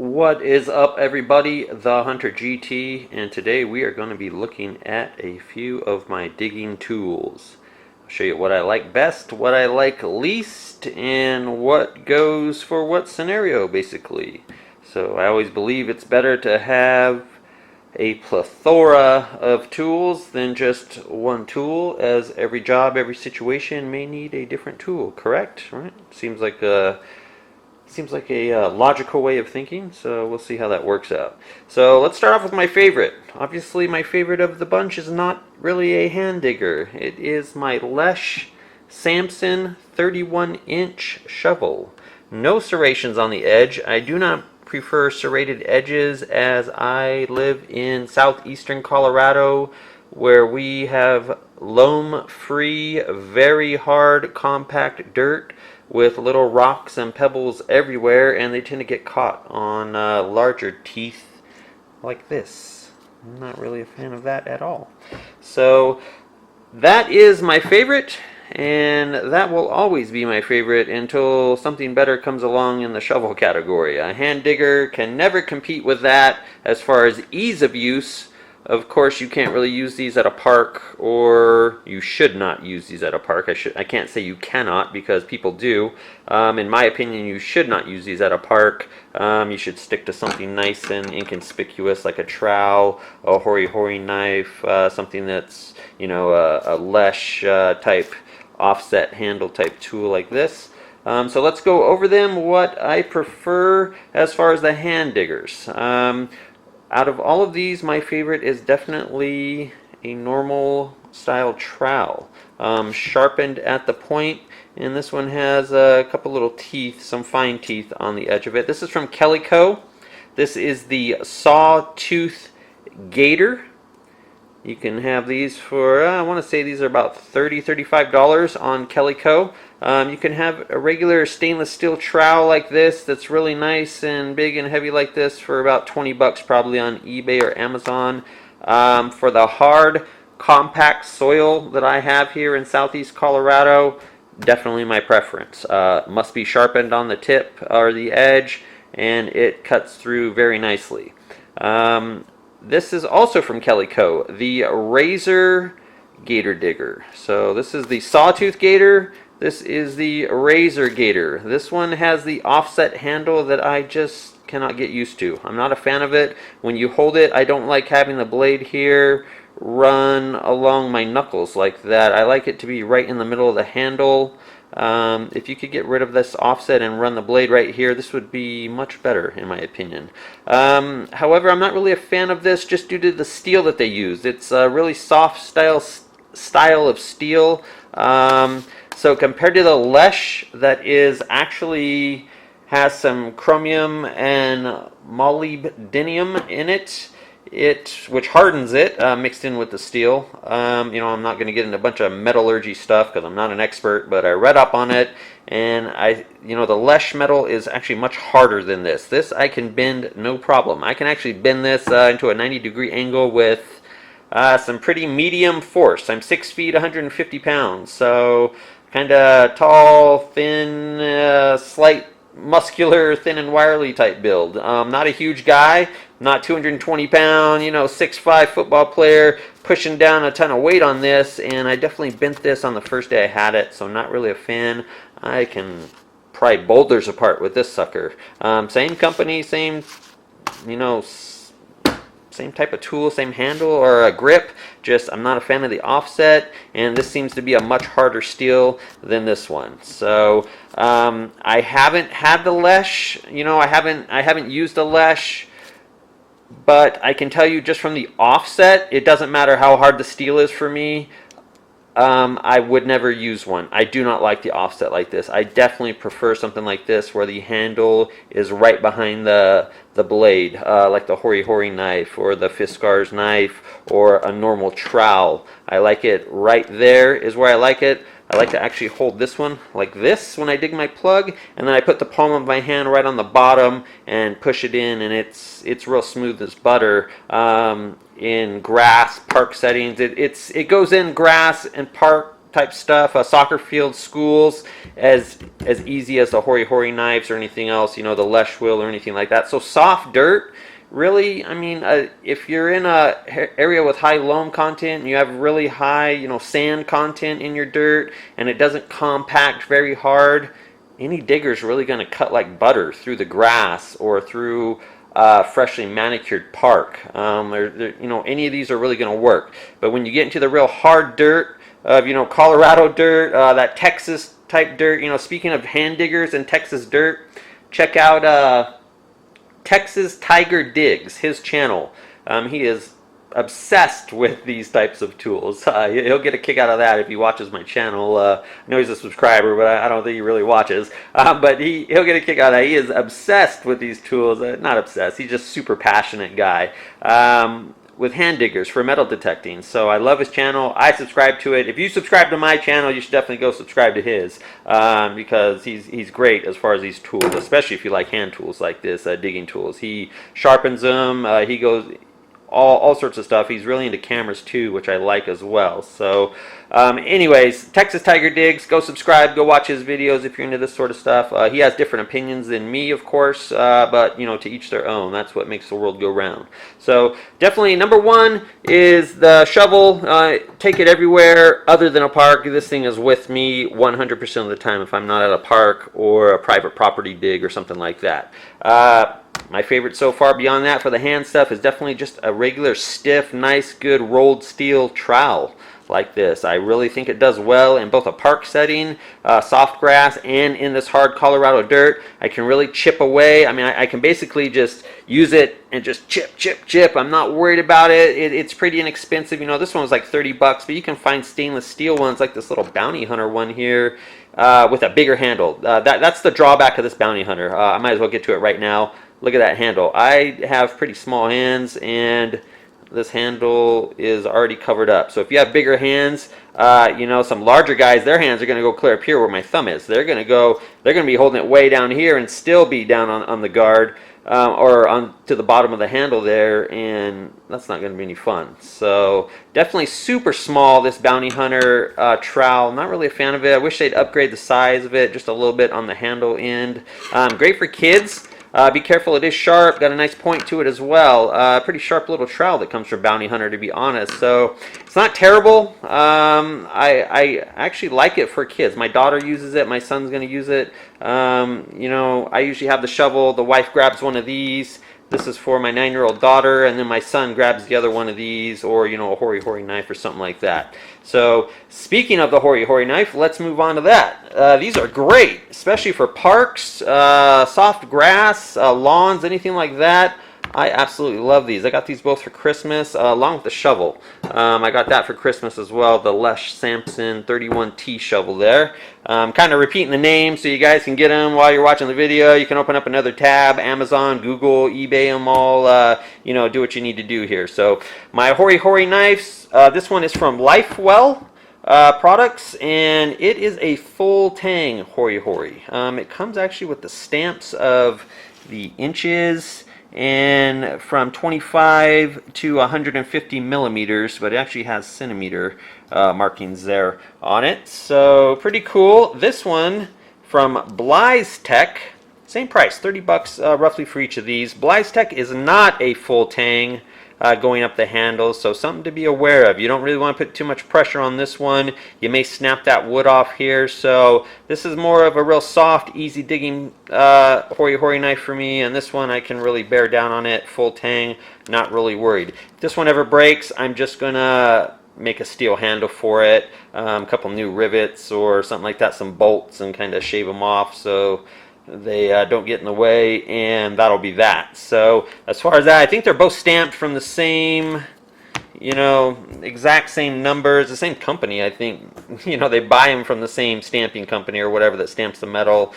What is up, everybody? The Hunter GT, and today we are going to be looking at a few of my digging tools. I'll show you what I like best, what I like least, and what goes for what scenario, basically. So I always believe it's better to have a plethora of tools than just one tool, as every job, every situation may need a different tool, correct? Right? Seems like a logical way of thinking, so we'll see how that works out. So let's start off with my favorite. Obviously, my favorite of the bunch is not really a hand digger. It is my Lesh Samson 31-inch shovel. No serrations on the edge. I do not prefer serrated edges, as I live in southeastern Colorado, where we have loam-free, very hard, compact dirt with little rocks and pebbles everywhere, and they tend to get caught on larger teeth like this. I'm not really a fan of that at all. So that is my favorite, and that will always be my favorite until something better comes along in the shovel category. A hand digger can never compete with that as far as ease of use. Of course, you can't really use these at a park, or you should not use these at a park. I can't say you cannot, because people do. In my opinion, you should not use these at a park. You should stick to something nice and inconspicuous, like a trowel, a Hori knife, something that's, a Lesh type offset handle type tool like this. So let's go over them, what I prefer as far as the hand diggers. Out of all of these, my favorite is definitely a normal style trowel, sharpened at the point, and this one has a couple little teeth, some fine teeth on the edge of it. This is from Kellyco. This is the Tooth Gator. You can have these for, I want to say these are about $35 on Kellyco. You can have a regular stainless steel trowel like this that's really nice and big and heavy like this for about 20 bucks probably on eBay or Amazon. For the hard, compact soil that I have here in southeast Colorado, definitely my preference. Must be sharpened on the tip or the edge, and it cuts through very nicely. This is also from Kellyco, the Razor Gator Digger. So this is the Sawtooth Gator. This is the Razor Gator. This one has the offset handle that I just cannot get used to. I'm not a fan of it. When you hold it, I don't like having the blade here run along my knuckles like that. I like it to be right in the middle of the handle. If you could get rid of this offset and run the blade right here, this would be much better in my opinion. However, I'm not really a fan of this just due to the steel that they use. It's a really soft style of steel. So compared to the Lesh, that is actually has some chromium and molybdenum in it, which hardens it, mixed in with the steel. I'm not going to get into a bunch of metallurgy stuff because I'm not an expert, but I read up on it, and the Lesh metal is actually much harder than this. This I can bend no problem. I can actually bend this into a 90-degree angle with some pretty medium force. I'm 6 feet, 150 pounds, so kind of tall, thin, slight muscular, thin and wirely type build. Not a huge guy, not 220 pound, 6'5" football player pushing down a ton of weight on this, and I definitely bent this on the first day I had it, so not really a fan. I can pry boulders apart with this sucker. Same company, same type of tool, same handle or a grip, just I'm not a fan of the offset, and this seems to be a much harder steel than this one. So I haven't had the Lesh, I haven't used the Lesh, but I can tell you just from the offset, it doesn't matter how hard the steel is for me. I would never use one. I do not like the offset like this. I definitely prefer something like this where the handle is right behind the blade, like the Hori knife or the Fiskars knife or a normal trowel. I like it right there is where I like it. I like to actually hold this one like this when I dig my plug, and then I put the palm of my hand right on the bottom and push it in, and it's real smooth as butter. In grass, park settings, it goes in grass and park type stuff, soccer fields, schools, as easy as the Hori Knifes or anything else, you know, the Lesh wheel or anything like that. So soft dirt, really, I mean, if you're in a area with high loam content and you have really high, you know, sand content in your dirt and it doesn't compact very hard, any digger is really going to cut like butter through the grass or through freshly manicured park. You know, any of these are really going to work. But when you get into the real hard dirt of, you know, Colorado dirt, that Texas type dirt, you know, speaking of hand diggers and Texas dirt, check out Texas Tiger Digs, his channel. He is obsessed with these types of tools. He'll get a kick out of that if he watches my channel. I know he's a subscriber, but I don't think he really watches. But he'll get a kick out of that. He is obsessed with these tools. Not obsessed, he's just super passionate guy. With hand diggers for metal detecting. So I love his channel. I subscribe to it. If you subscribe to my channel, you should definitely go subscribe to his, because he's great as far as these tools, especially if you like hand tools like this, digging tools. He sharpens them. He goes all sorts of stuff. He's really into cameras too, which I like as well. So anyways, Texas Tiger Digs, go subscribe, go watch his videos if you're into this sort of stuff. He has different opinions than me, of course, but you know, to each their own. That's what makes the world go round. So definitely number one is the shovel. Take it everywhere other than a park. This thing is with me 100% of the time if I'm not at a park or a private property dig or something like that. My favorite so far beyond that for the hand stuff is definitely just a regular stiff, nice, good rolled steel trowel like this. I really think it does well in both a park setting, soft grass, and in this hard Colorado dirt. I can really chip away. I mean, I can basically just use it and just chip. I'm not worried about it. It's pretty inexpensive. You know, this one was like 30 bucks, but you can find stainless steel ones like this little Bounty Hunter one here with a bigger handle. That's the drawback of this Bounty Hunter. I might as well get to it right now. Look at that handle. I have pretty small hands, and this handle is already covered up. So if you have bigger hands, you know, some larger guys, their hands are going to go clear up here where my thumb is. They're going to be holding it way down here and still be down on the guard or on to the bottom of the handle there, and that's not going to be any fun. So definitely super small, this Bounty Hunter trowel. Not really a fan of it. I wish they'd upgrade the size of it just a little bit on the handle end. Great for kids. Be careful, it is sharp, got a nice point to it as well. Pretty sharp little trowel that comes from Bounty Hunter, to be honest. So it's not terrible. I actually like it for kids. My daughter uses it, my son's going to use it. You know, I usually have the shovel, the wife grabs one of these. This is for my 9-year-old daughter, and then my son grabs the other one of these, or, you know, a Hori knife or something like that. So, speaking of the Hori knife, let's move on to that. These are great, especially for parks, soft grass, lawns, anything like that. I absolutely love these. I got these both for Christmas, along with the shovel. I got that for Christmas as well, the Lesh Samson 31T shovel there. Kind of repeating the name so you guys can get them while you're watching the video. You can open up another tab, Amazon, Google, eBay them all, you know, do what you need to do here. So my Hori Knifes, this one is from Lifewell products, and it is a full tang Hori. It comes actually with the stamps of the inches, and from 25 to 150 millimeters, but it actually has centimeter markings there on it. So pretty cool. This one from Bly's Tech, same price, 30 bucks roughly for each of these. Bly's Tech is not a full tang going up the handles, so something to be aware of. You don't really want to put too much pressure on this one. You may snap that wood off here, so this is more of a real soft, easy digging Hori knife for me, and this one I can really bear down on it, full tang, not really worried. If this one ever breaks, I'm just gonna make a steel handle for it, a couple new rivets or something like that, some bolts, and kind of shave them off so they don't get in the way, and that'll be that. So as far as that, I think they're both stamped from the same, you know, exact same numbers, the same company. I think, you know, they buy them from the same stamping company or whatever that stamps the metal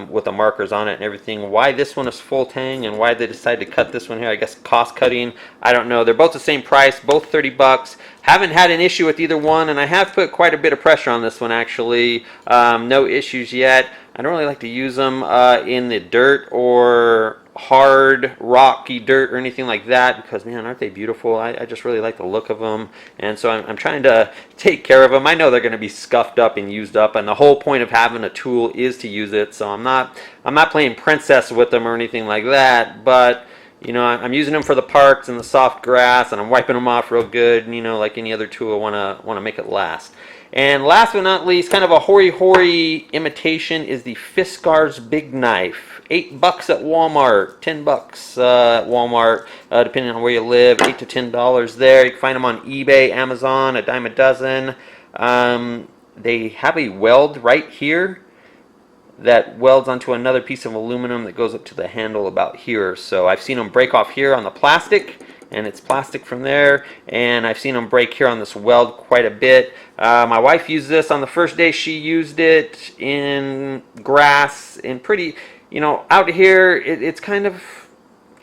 with the markers on it and everything. Why this one is full tang and why they decided to cut this one here, I guess cost cutting, I don't know. They're both the same price, both 30 bucks. Haven't had an issue with either one, and I have put quite a bit of pressure on this one actually. No issues yet. I don't really like to use them in the dirt or hard, rocky dirt or anything like that, because man, aren't they beautiful? I just really like the look of them, and so I'm trying to take care of them. I know they're going to be scuffed up and used up, and the whole point of having a tool is to use it. So I'm not playing princess with them or anything like that, but you know, I'm using them for the parks and the soft grass, and I'm wiping them off real good. You know, like any other tool, I want to make it last. And last but not least, kind of a Hori imitation is the Fiskars Big Knife. $8 at Walmart, $10 at Walmart, depending on where you live. $8 to $10 there. You can find them on eBay, Amazon, a dime a dozen. They have a weld right here that welds onto another piece of aluminum that goes up to the handle about here. So I've seen them break off here on the plastic, and it's plastic from there, and I've seen them break here on this weld quite a bit. My wife used this on the first day. She used it in grass, in pretty, you know, out here, it's kind of,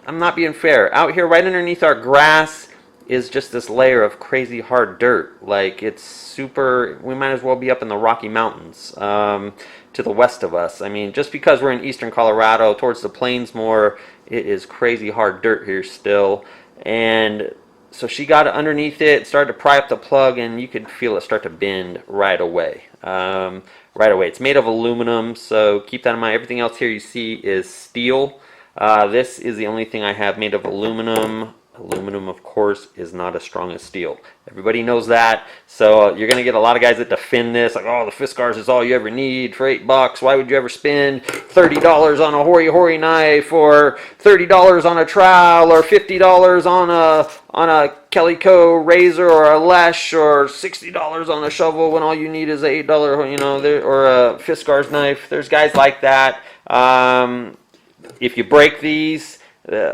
I'm not being fair, out here right underneath our grass is just this layer of crazy hard dirt. Like, it's super, we might as well be up in the Rocky Mountains to the west of us. I mean, just because we're in eastern Colorado towards the plains more, it is crazy hard dirt here still. And so she got it underneath it, started to pry up the plug, and you could feel it start to bend right away. It's made of aluminum, so keep that in mind. Everything else here you see is steel. This is the only thing I have made of aluminum. Aluminum, of course, is not as strong as steel. Everybody knows that. So you're going to get a lot of guys that defend this, like, oh, the Fiskars is all you ever need for $8. Why would you ever spend $30 on a Hori knife, or $30 on a trowel, or $50 on a Kellyco razor, or a lesh, or $60 on a shovel when all you need is a $8, you know, or a Fiskars knife? There's guys like that. If you break these,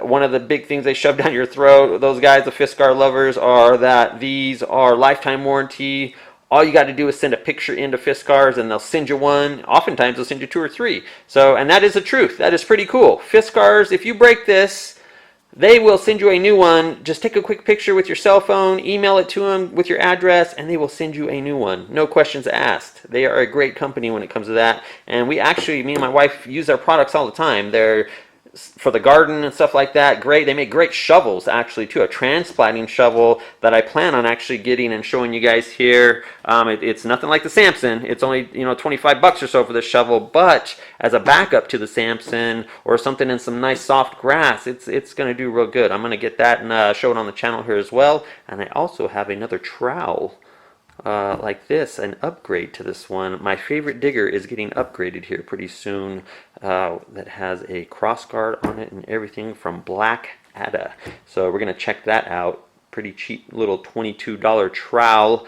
one of the big things they shove down your throat, those guys, the Fiskar lovers, are that these are lifetime warranty. All you got to do is send a picture into Fiskars, and they'll send you one. Oftentimes, they'll send you 2 or 3. So, and that is the truth. That is pretty cool. Fiskars, if you break this, they will send you a new one. Just take a quick picture with your cell phone, email it to them with your address, and they will send you a new one. No questions asked. They are a great company when it comes to that. And we actually, me and my wife, use their products all the time. They're for the garden and stuff like that. Great. They make great shovels actually too. A transplanting shovel that I plan on actually getting and showing you guys here. It's nothing like the Samson. It's only, you know, $25 or so for the shovel, but as a backup to the Samson or something in some nice soft grass, it's going to do real good. I'm going to get that and show it on the channel here as well. And I also have another trowel like this, an upgrade to this one. My favorite digger is getting upgraded here pretty soon, that has a cross guard on it and everything from Black Ada. So we're going to check that out. Pretty cheap little $22 trowel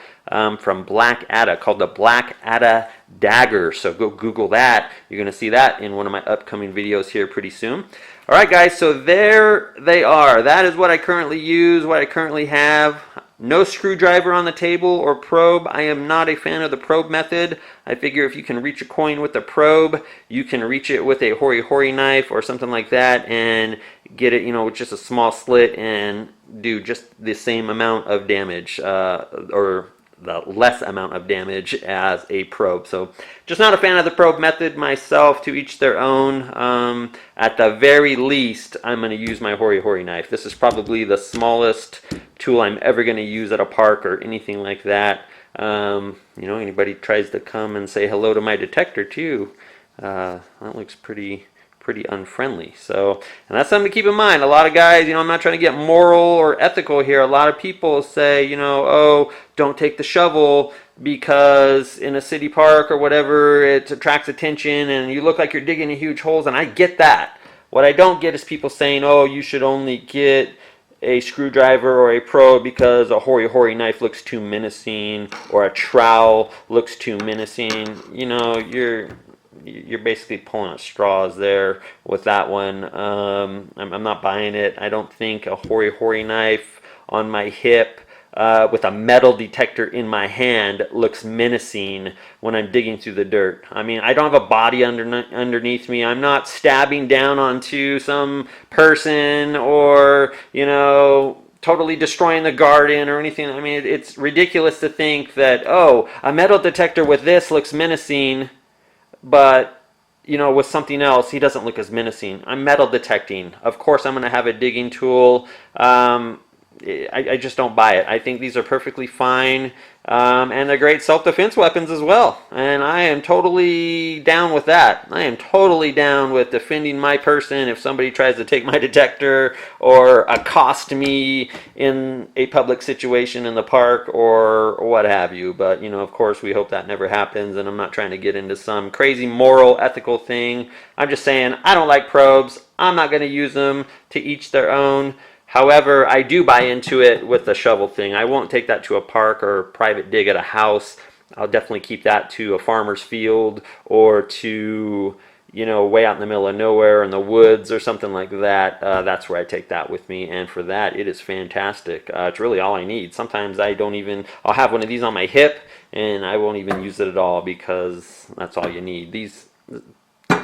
from Black Ada called the Black Ada Dagger. So go Google that. You're going to see that in one of my upcoming videos here pretty soon. Alright guys, so there they are. That is what I currently use, what I currently have. No screwdriver on the table or probe. I am not a fan of the probe method. I figure if you can reach a coin with a probe, you can reach it with a Hori knife or something like that and get it, you know, with just a small slit and do just the same amount of damage, or the less amount of damage as a probe. So just not a fan of the probe method myself. To each their own. At the very least, I'm going to use my Hori knife. This is probably the smallest tool I'm ever going to use at a park or anything like that. You know, anybody tries to come and say hello to my detector too, that looks pretty unfriendly. So, and that's something to keep in mind. A lot of guys, you know, I'm not trying to get moral or ethical here. A lot of people say, you know, oh, don't take the shovel because in a city park or whatever, it attracts attention and you look like you're digging huge holes, and I get that. What I don't get is people saying, oh, you should only get a screwdriver or a probe because a Hori knife looks too menacing or a trowel looks too menacing. You know, you're basically pulling at straws there with that one. I'm not buying it. I don't think a Hori knife on my hip with a metal detector in my hand looks menacing when I'm digging through the dirt. I mean, I don't have a body underneath me. I'm not stabbing down onto some person or, you know, totally destroying the garden or anything. I mean, it's ridiculous to think that, oh, a metal detector with this looks menacing, but you know, with something else, he doesn't look as menacing. I'm metal detecting. Of course, I'm going to have a digging tool. I just don't buy it. I think these are perfectly fine, and they're great self-defense weapons as well. And I am totally down with that. I am totally down with defending my person if somebody tries to take my detector or accost me in a public situation in the park or what have you. But, you know, of course, we hope that never happens, and I'm not trying to get into some crazy moral, ethical thing. I'm just saying I don't like probes. I'm not going to use them. To each their own. However, I do buy into it with the shovel thing. I won't take that to a park or private dig at a house. I'll definitely keep that to a farmer's field or to, you know, way out in the middle of nowhere in the woods or something like that. That's where I take that with me. And for that, it is fantastic. It's really all I need. Sometimes I don't even, I'll have one of these on my hip and I won't even use it at all because that's all you need. These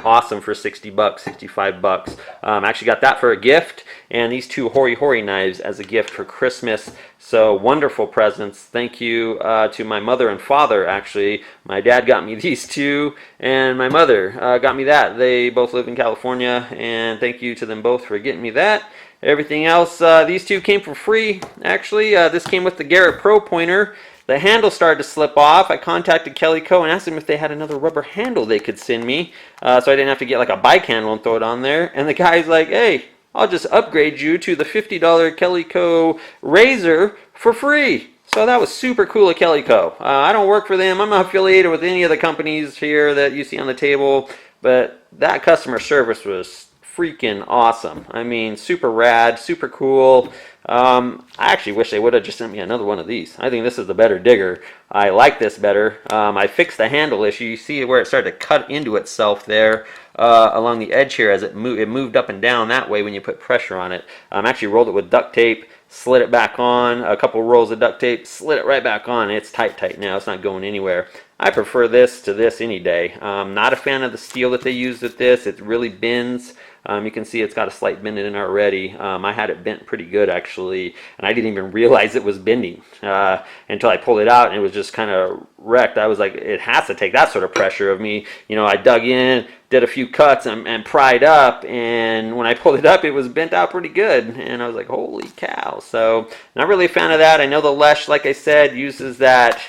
awesome for 60 bucks, 65 bucks. Actually got that for a gift, and these two Hori knives as a gift for Christmas. So wonderful presents. Thank you to my mother and father, actually. My dad got me these two, and my mother got me that. They both live in California, and thank you to them both for getting me that. Everything else, these two came for free, actually. This came with the Garrett Pro pointer. The handle started to slip off. I contacted Kellyco and asked them if they had another rubber handle they could send me, so I didn't have to get like a bike handle and throw it on there. And the guy's like, hey, I'll just upgrade you to the $50 Kellyco razor for free. So that was super cool of Kellyco. I don't work for them. I'm not affiliated with any of the companies here that you see on the table, but that customer service was freaking awesome. I mean, super rad, super cool. I actually wish they would have just sent me another one of these. I think this is the better digger. I like this better. I fixed the handle issue. You see where it started to cut into itself there along the edge here as it moved up and down that way when you put pressure on it. Actually rolled it with duct tape, slid it back on, a couple rolls of duct tape, slid it right back on. It's tight now. It's not going anywhere. I prefer this to this any day. Not a fan of the steel that they used with this. It really bends. You can see it's got a slight bend in it already. I had it bent pretty good actually, and I didn't even realize it was bending until I pulled it out and it was just kind of wrecked. I was like, it has to take that sort of pressure of me. You know, I dug in, did a few cuts and pried up, and when I pulled it up, it was bent out pretty good, and I was like, holy cow. So, not really a fan of that. I know the Lesh, like I said, uses that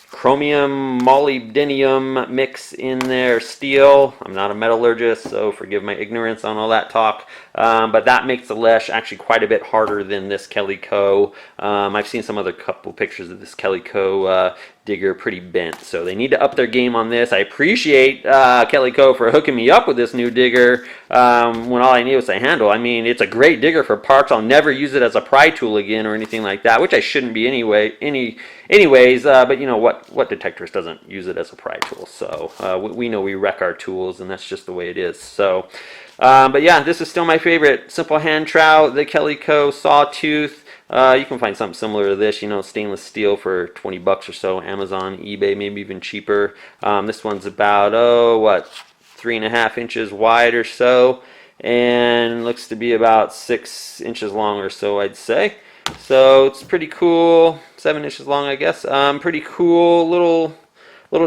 chromium molybdenum mix in their steel. I'm not a metallurgist, so forgive my ignorance on all that talk, but that makes the Lesh actually quite a bit harder than this Kellyco. I've seen some other couple pictures of this Kellyco digger, pretty bent, so they need to up their game on this. I appreciate Kellyco for hooking me up with this new digger when all I need was a handle. I mean, it's a great digger for parks. I'll never use it as a pry tool again or anything like that, which I shouldn't be anyways, but you know what detectorist doesn't use it as a pry tool? So we know we wreck our tools, and that's just the way it is. So but yeah, this is still my favorite simple hand trowel, the Kellyco Sawtooth. You can find something similar to this, you know, stainless steel for 20 bucks or so, Amazon, eBay, maybe even cheaper. This one's about 3.5 inches wide or so, and looks to be about 6 inches long or so, I'd say. So it's pretty cool, 7 inches long, I guess. Pretty cool little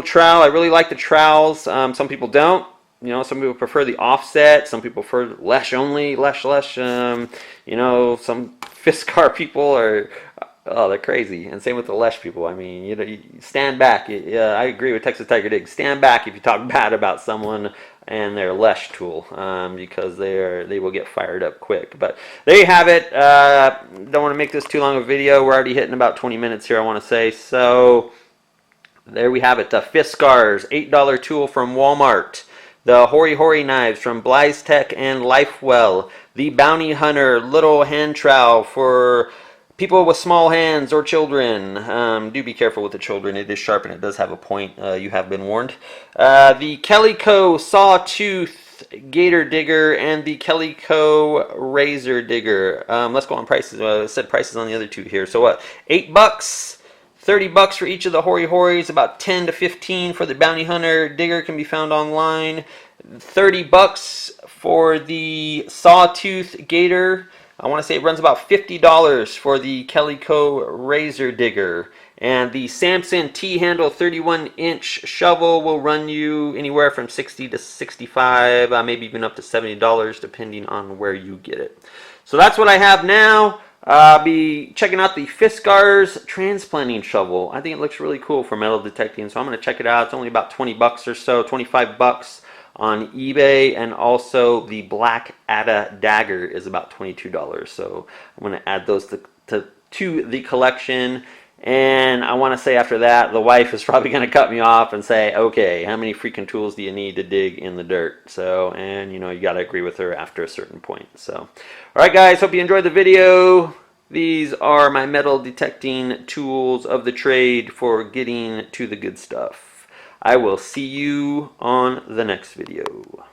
trowel. I really like the trowels. Some people don't. You know, some people prefer the offset. Some people prefer Lesh only, Lesh. You know, some Fiskar people are, oh, they're crazy. And same with the Lesh people. I mean, you know, you stand back. Yeah, I agree with Texas Tiger Dig. Stand back if you talk bad about someone and their Lesh tool, because they will get fired up quick. But there you have it. Don't want to make this too long of a video. We're already hitting about 20 minutes here, I want to say. So there we have it. The Fiskar's $8 tool from Walmart. The Hori Knives from Bly's Tech and Lifewell. The Bounty Hunter little hand trowel for people with small hands or children. Do be careful with the children. It is sharp and it does have a point. You have been warned. The Kellyco Sawtooth Gator Digger and the Kellyco Razor Digger. Let's go on prices. I said prices on the other two here. So what? $8. 30 bucks for each of the Horis, about 10 to 15 for the Bounty Hunter Digger, can be found online. 30 bucks for the Sawtooth Gator. I want to say it runs about $50 for the Kellyco Razor Digger. And the Samson T-handle 31-inch shovel will run you anywhere from 60 to 65, maybe even up to $70, depending on where you get it. So that's what I have now. I'll be checking out the Fiskars Transplanting Shovel. I think it looks really cool for metal detecting, so I'm going to check it out. It's only about 20 bucks or so, 25 bucks on eBay, and also the Black Ada Dagger is about $22. So I'm going to add those to the collection. And I want to say after that, the wife is probably going to cut me off and say, okay, how many freaking tools do you need to dig in the dirt? So, and you know, you got to agree with her after a certain point. So, all right, guys, hope you enjoyed the video. These are my metal detecting tools of the trade for getting to the good stuff. I will see you on the next video.